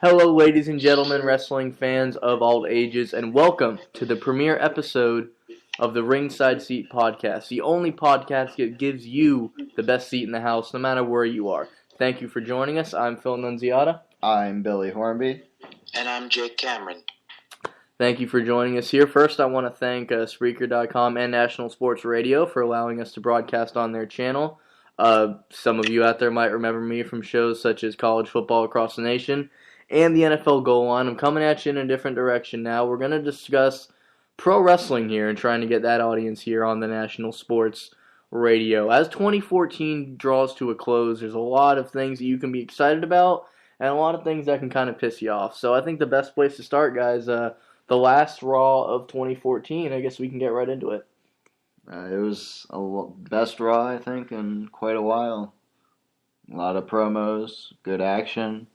Hello, ladies and gentlemen, wrestling fans of all ages, and welcome to the premiere episode of the Ringside Seat Podcast, the only podcast that gives you the best seat in the house, no matter where you are. Thank you for joining us. I'm Phil Nunziata. I'm Billy Hornby. And I'm Jake Cameron. Thank you for joining us here. First, I want to thank Spreaker.com and National Sports Radio for allowing us to broadcast on their channel. Some of you out there might remember me from shows such as College Football Across the Nation and the NFL Goal Line. I'm coming at you in a different direction now. We're going to discuss pro wrestling here and trying to get that audience here on the National Sports Radio. As 2014 draws to a close, there's a lot of things that you can be excited about and a lot of things that can kind of piss you off. So I think the best place to start, guys, the last Raw of 2014, I guess we can get right into it. It was best Raw, I think, in quite a while. A lot of promos, good action.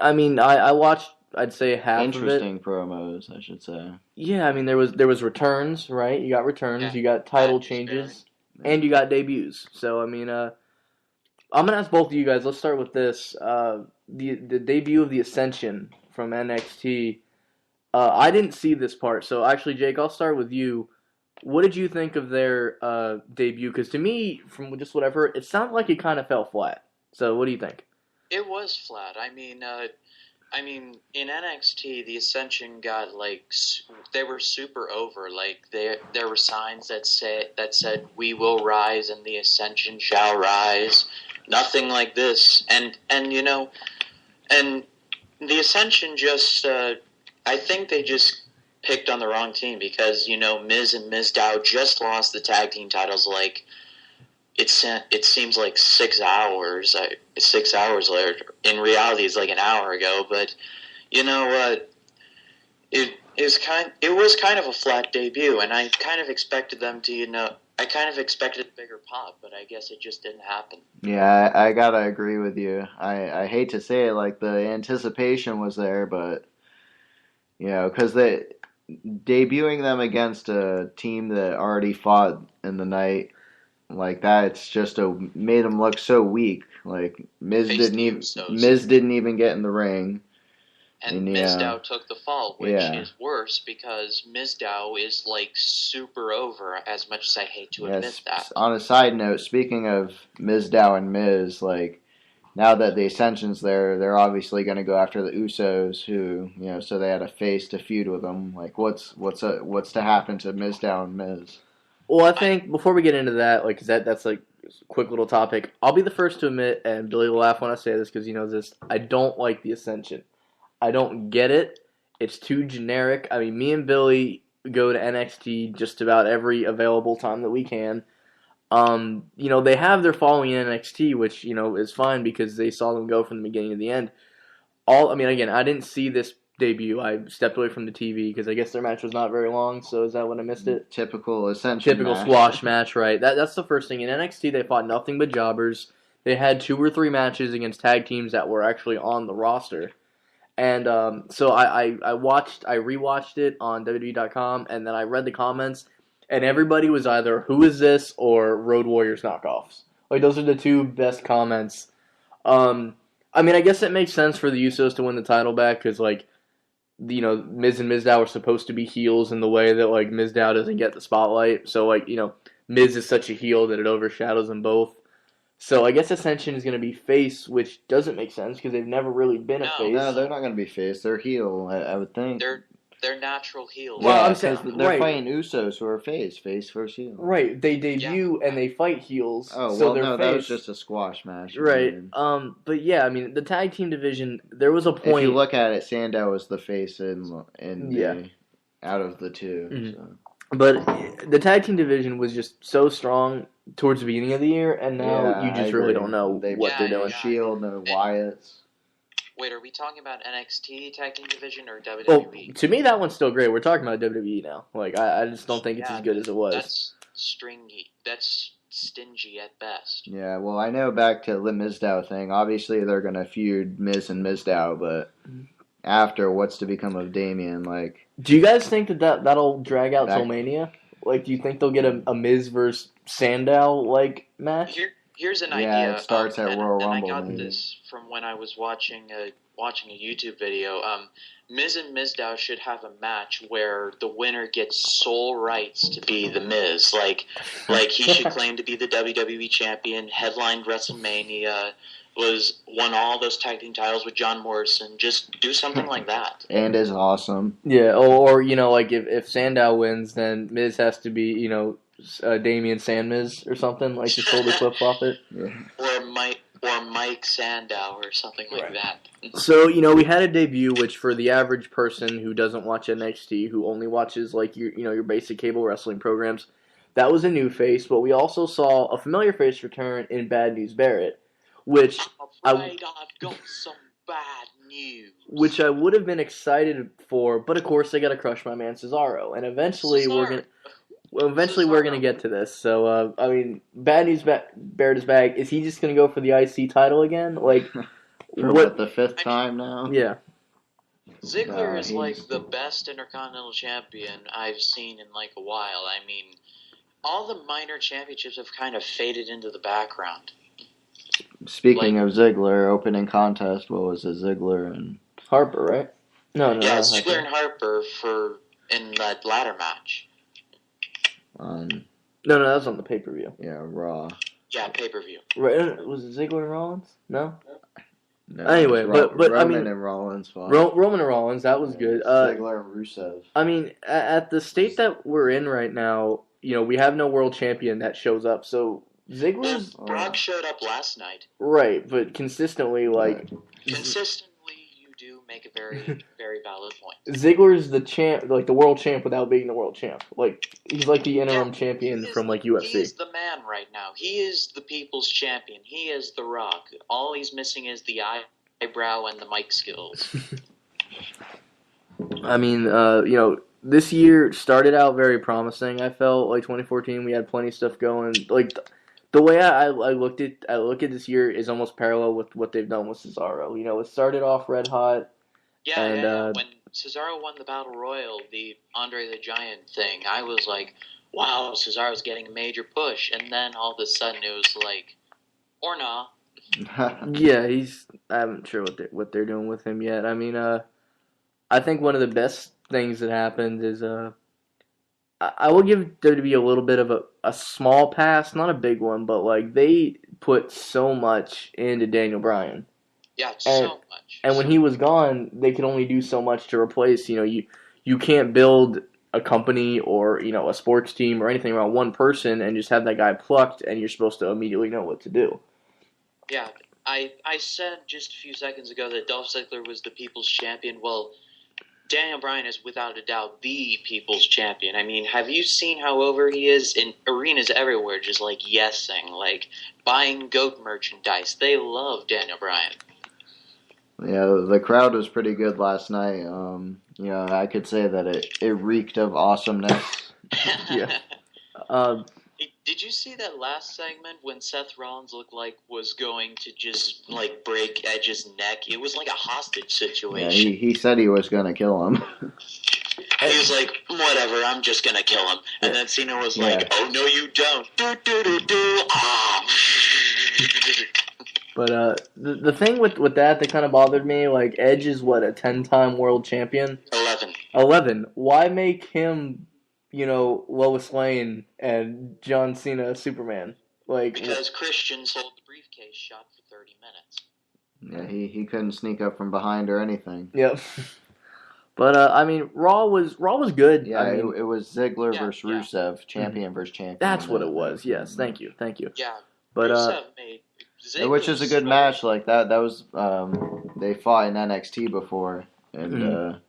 I mean, I watched, I'd say, half of it. Interesting promos, I should say. Yeah, I mean, there was returns, right? You got returns, you got title changes, and you got debuts. So, I mean, I'm going to ask both of you guys, let's start with this. The debut of the Ascension from NXT. I didn't see this part, so actually, Jake, I'll start with you. What did you think of their debut? Because to me, from just what I've heard, it sounded like it kind of fell flat. So, what do you think? It was flat. I mean, in NXT, the Ascension got they were super over. Like there were signs that said "We will rise" and the Ascension shall rise. Nothing like this, and the Ascension just. I think they just picked on the wrong team because Miz and Mizdow just lost the tag team titles it seems like 6 hours. 6 hours later. In reality, it's like an hour ago. But you know what? It was kind of a flat debut, and I kind of expected them to. I kind of expected a bigger pop, but I guess it just didn't happen. Yeah, I gotta agree with you. I hate to say it, like the anticipation was there, but because debuting them against a team that already fought in the night. Like that, it's just made him look so weak. Like Miz didn't even get in the ring, and Mizdow took the fall, which is worse because Mizdow is like super over. As much as I hate to admit that. On a side note, speaking of Mizdow and Miz, like now that the Ascension's there, they're obviously going to go after the Usos, who so they had a face to feud with them. Like what's to happen to Mizdow and Miz? Well, I think before we get into that, like, 'cause that's like a quick little topic. I'll be the first to admit, and Billy will laugh when I say this because he knows this. I don't like the Ascension. I don't get it. It's too generic. I mean, me and Billy go to NXT just about every available time that we can. They have their following in NXT, which is fine because they saw them go from the beginning to the end. Again, I didn't see this debut. I stepped away from the TV because I guess their match was not very long. So is that when I missed it? Typical Ascension match. Squash match, right? That's the first thing. In NXT, they fought nothing but jobbers. They had 2 or 3 matches against tag teams that were actually on the roster. And so I rewatched it on WWE.com, and then I read the comments, and everybody was either "Who is this?" or "Road Warriors knockoffs." Like those are the 2 best comments. I guess it makes sense for the Usos to win the title back because Miz and Mizdow are supposed to be heels in the way that, like, Mizdow doesn't get the spotlight. So, Miz is such a heel that it overshadows them both. So, I guess Ascension is going to be face, which doesn't make sense because they've never really been a face. No, they're not going to be face. They're heel, I would think. They're natural heels. Well, I'm saying they're fighting Usos who are face versus heel. Right, they debut and they fight heels. Oh, so no, that was just a squash match. Right, but yeah, the tag team division, there was a point. If you look at it, Sandow was the face out of the 2. Mm-hmm. So. But the tag team division was just so strong towards the beginning of the year, and now you just really don't know what they're doing. Shield, no Wyatts. Wait, are we talking about NXT tag team division or WWE? Well, to me, that one's still great. We're talking about WWE now. Like, I just don't think it's as good as it was. That's stringy. That's stingy at best. Yeah, well, I know back to the Mizdow thing. Obviously, they're going to feud Miz and Mizdow, but after, what's to become of Damien? Like, do you guys think that'll drag out till Mania? Like, do you think they'll get a Miz versus Sandow, like, match? here's an Yeah, idea. it starts at Royal and I Rumble, got maybe. this from when I was watching a YouTube video. Miz and Mizdow should have a match where the winner gets sole rights to be the Miz. Like he should claim to be the WWE champion, headlined WrestleMania, won all those tag team titles with John Morrison. Just do something like that. And is awesome. Yeah, or like if Sandow wins, then Miz has to be Damian Sandmiz or something, like just totally flip flop it. Yeah. Or Mike Sandow or something like that. So we had a debut, which for the average person who doesn't watch NXT, who only watches like your basic cable wrestling programs, that was a new face. But we also saw a familiar face return in Bad News Barrett, which I'm afraid I've got some bad news. Which I would have been excited for, but of course they got to crush my man Cesaro, and eventually we're gonna get to this. So Bad News Barrett is back. Is he just gonna go for the IC title again? Like For what, the fifth time now? Yeah. Ziggler is like the best Intercontinental Champion I've seen in like a while. I mean, all the minor championships have kind of faded into the background. Speaking of Ziggler, opening contest, what was it? Ziggler and Harper, right? No, Yeah, Ziggler and Harper in that ladder match. No, that was on the pay-per-view. Yeah, Raw. Yeah, pay-per-view. Right? Was it Ziggler and Rollins? No. No, Anyway, but Roman and Rollins fought. Roman and Rollins, that was good. Ziggler and Rusev. I mean, at the state that we're in right now, we have no world champion that shows up. So Ziggler's Brock showed up last night. Right, but consistently, Consistently, you do make a very, very valid point. Ziggler's the champ, like the world champ, without being the world champ. Like he's like the interim champion from like UFC. He is the man right now. He is the people's champion. He is the Rock. All he's missing is the eyebrow and the mic skills. I mean, this year started out very promising. I felt like 2014, we had plenty of stuff going. Like the way I look at this year is almost parallel with what they've done with Cesaro. It started off red hot. Yeah. When Cesaro won the Battle Royal, the Andre the Giant thing, I was like, wow, Cesaro's getting a major push. And then all of a sudden it was like, or nah. Yeah, I'm not sure what they're doing with him yet. I mean, I think one of the best things that happened is I will give WWE a little bit of a small pass, not a big one, but like they put so much into Daniel Bryan. Yeah, so much. And when he was gone, they could only do so much to replace. You can't build a company or a sports team or anything around one person and just have that guy plucked and you're supposed to immediately know what to do. Yeah, I said just a few seconds ago that Dolph Ziggler was the people's champion. Well, Daniel Bryan is without a doubt the people's champion. I mean, have you seen how over he is in arenas everywhere, just like yesing, like buying GOAT merchandise? They love Daniel Bryan. Yeah, the crowd was pretty good last night. I could say that it reeked of awesomeness. Yeah. Did you see that last segment when Seth Rollins looked like was going to just like break Edge's neck? It was like a hostage situation. Yeah, he said he was going to kill him. He was like, whatever, I'm just going to kill him. And then Cena was like, oh, no, you don't. Do, do, do, do. Ah. But the thing with that kind of bothered me, like Edge is what, a 10-time world champion? 11. Why make him, Lois Lane and John Cena Superman? Because Christian sold the briefcase shot for 30 minutes. Yeah, he couldn't sneak up from behind or anything. Yep. But Raw was good. Yeah, it was Ziggler versus Rusev, champion versus champion. That's what it was. Yes, thank you. Yeah, but Rusev made Ziggler, which is a good match. Like that was they fought in NXT before, and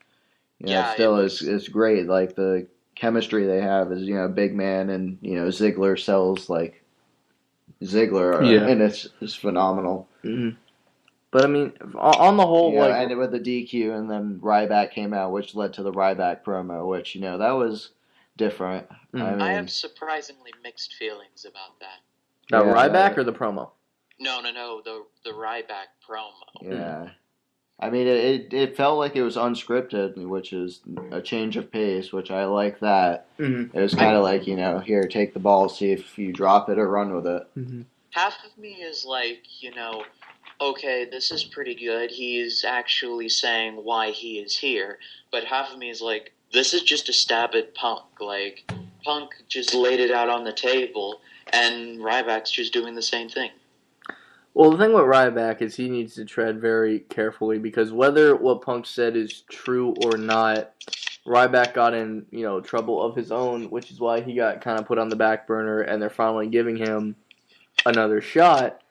it's great. Like the chemistry they have is big man, and Ziggler sells like Ziggler, and it's phenomenal. Mm-hmm. But I mean, on the whole, and with the DQ, and then Ryback came out, which led to the Ryback promo, which that was different. Mm-hmm. I have surprisingly mixed feelings about that. Ryback or the promo? No, the Ryback promo. Yeah. I mean, it felt like it was unscripted, which is a change of pace, which I like that. Mm-hmm. It was kind of like, here, take the ball, see if you drop it or run with it. Mm-hmm. half of me is like, okay, this is pretty good. He's actually saying why he is here. But half of me is like, this is just a stab at Punk. Like, Punk just laid it out on the table, and Ryback's just doing the same thing. Well, the thing with Ryback is he needs to tread very carefully because whether what Punk said is true or not, Ryback got in, trouble of his own, which is why he got kind of put on the back burner, and they're finally giving him another shot.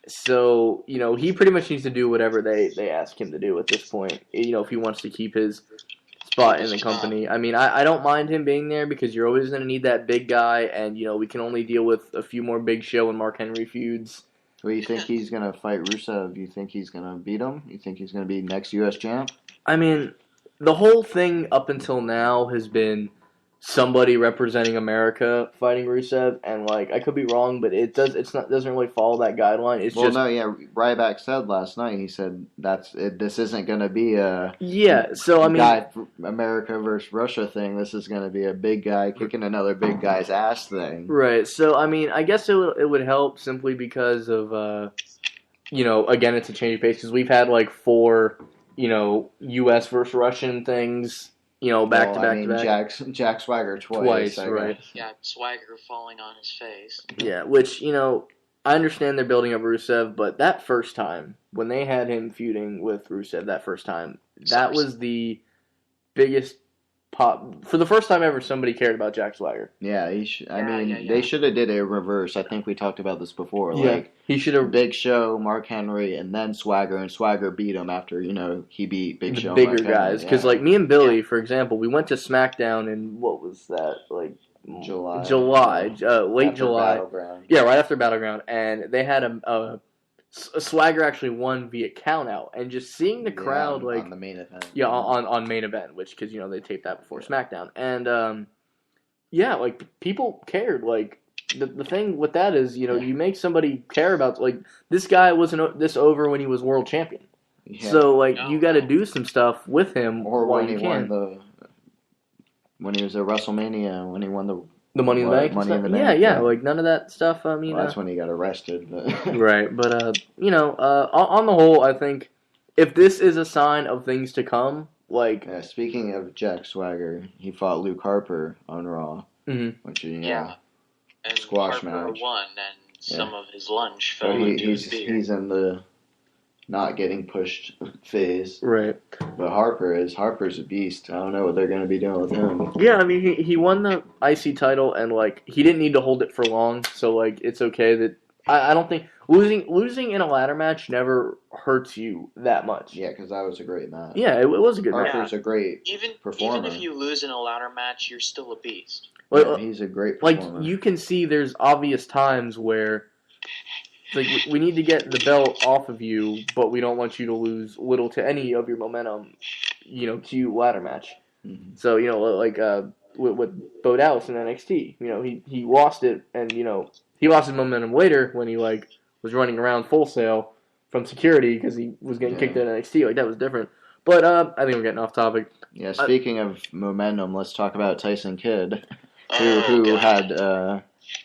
So, he pretty much needs to do whatever they ask him to do at this point, if he wants to keep his spot in the company. I mean, I don't mind him being there because you're always going to need that big guy, and, we can only deal with a few more Big Show and Mark Henry feuds. Well, you think he's going to fight Rusev? You think he's going to beat him? You think he's going to be next U.S. champ? I mean, the whole thing up until now has been somebody representing America fighting Rusev, and I could be wrong, but doesn't really follow that guideline. Ryback said last night. He said this isn't going to be a guy America versus Russia thing. This is going to be a big guy kicking another big guy's ass thing. Right. So I mean, I guess it would help simply because of again, it's a change of pace because we've had 4 U.S. versus Russian things. Back to back. Jack Swagger twice, right? Yeah, Swagger falling on his face. Yeah, which I understand they're building up Rusev, but that first time when they had him feuding with Rusev, that was the biggest pop for the first time ever. Somebody cared about Jack Swagger. Yeah, they should have did a reverse. I think we talked about this before. Yeah, he should have Big Show, Mark Henry, and then Swagger, and Swagger beat him after he beat Big Show. Bigger guys, because me and Billy, for example, we went to SmackDown in what was that July, late July. Battleground. Yeah, right after Battleground, and they had a Swagger actually won via countout, and just seeing the crowd on the main event. Yeah, on main event, which because they taped that before SmackDown, and people cared. The thing with that is you make somebody care about this guy wasn't this over when he was world champion, so you got to do some stuff with him or while when you he can. won when he was at WrestleMania when he won the Money in the Bank. Money in the Bank. Yeah, none of that stuff. That's when he got arrested. But right, but on the whole, I think if this is a sign of things to come, speaking of Jack Swagger, he fought Luke Harper on Raw, which is and squash Harper match. Won, and some of his lunch fell into his beard. He's in the not getting pushed phase. Right. But Harper's a beast. I don't know what they're going to be doing with him. Yeah, I mean, he won the IC title, and, he didn't need to hold it for long, so, it's okay that... I don't think... Losing in a ladder match never hurts you that much. Yeah, because that was a great match. Yeah, it was a good match. Harper's a great performer. Even if you lose in a ladder match, you're still a beast. He's a great performer. You can see there's obvious times where... we need to get the belt off of you, but we don't want you to lose little to any of your momentum, to ladder match. Mm-hmm. So, with Bo Dallas in NXT, he lost it, and, he lost his momentum later when he, was running around full sail from security because he was getting kicked out of NXT. That was different. But I think we're getting off topic. Yeah, speaking of momentum, let's talk about Tyson Kidd, who had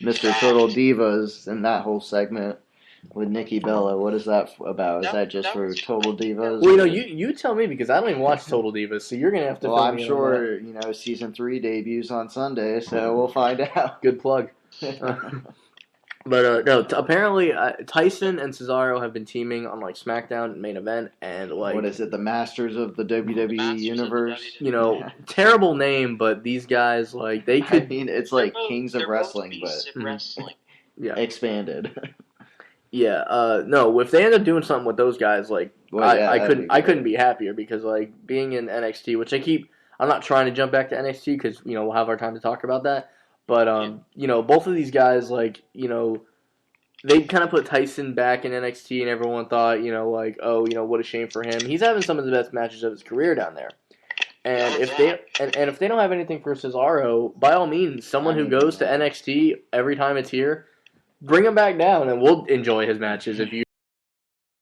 Mr. Total Divas in that whole segment. With Nikki Bella, what is that about? Is that just for Total Divas? Well, you tell me because I don't even watch Total Divas, so you're gonna have to. Well, I'm sure season 3 debuts on Sunday, so we'll find out. Good plug. But no, apparently Tyson and Cesaro have been teaming on SmackDown main event, and what is it? The Masters of the WWE Universe. Terrible name, but these guys they could. I mean, it's Kings of Wrestling, but expanded. Yeah, no. If they end up doing something with those guys, I couldn't be happier because being in NXT, which I'm not trying to jump back to NXT because we'll have our time to talk about that. But both of these guys, they kind of put Tyson back in NXT, and everyone thought, what a shame for him. He's having some of the best matches of his career down there. And if they don't have anything for Cesaro, by all means, someone who goes to NXT every time it's here. Bring him back down, and we'll enjoy his matches if you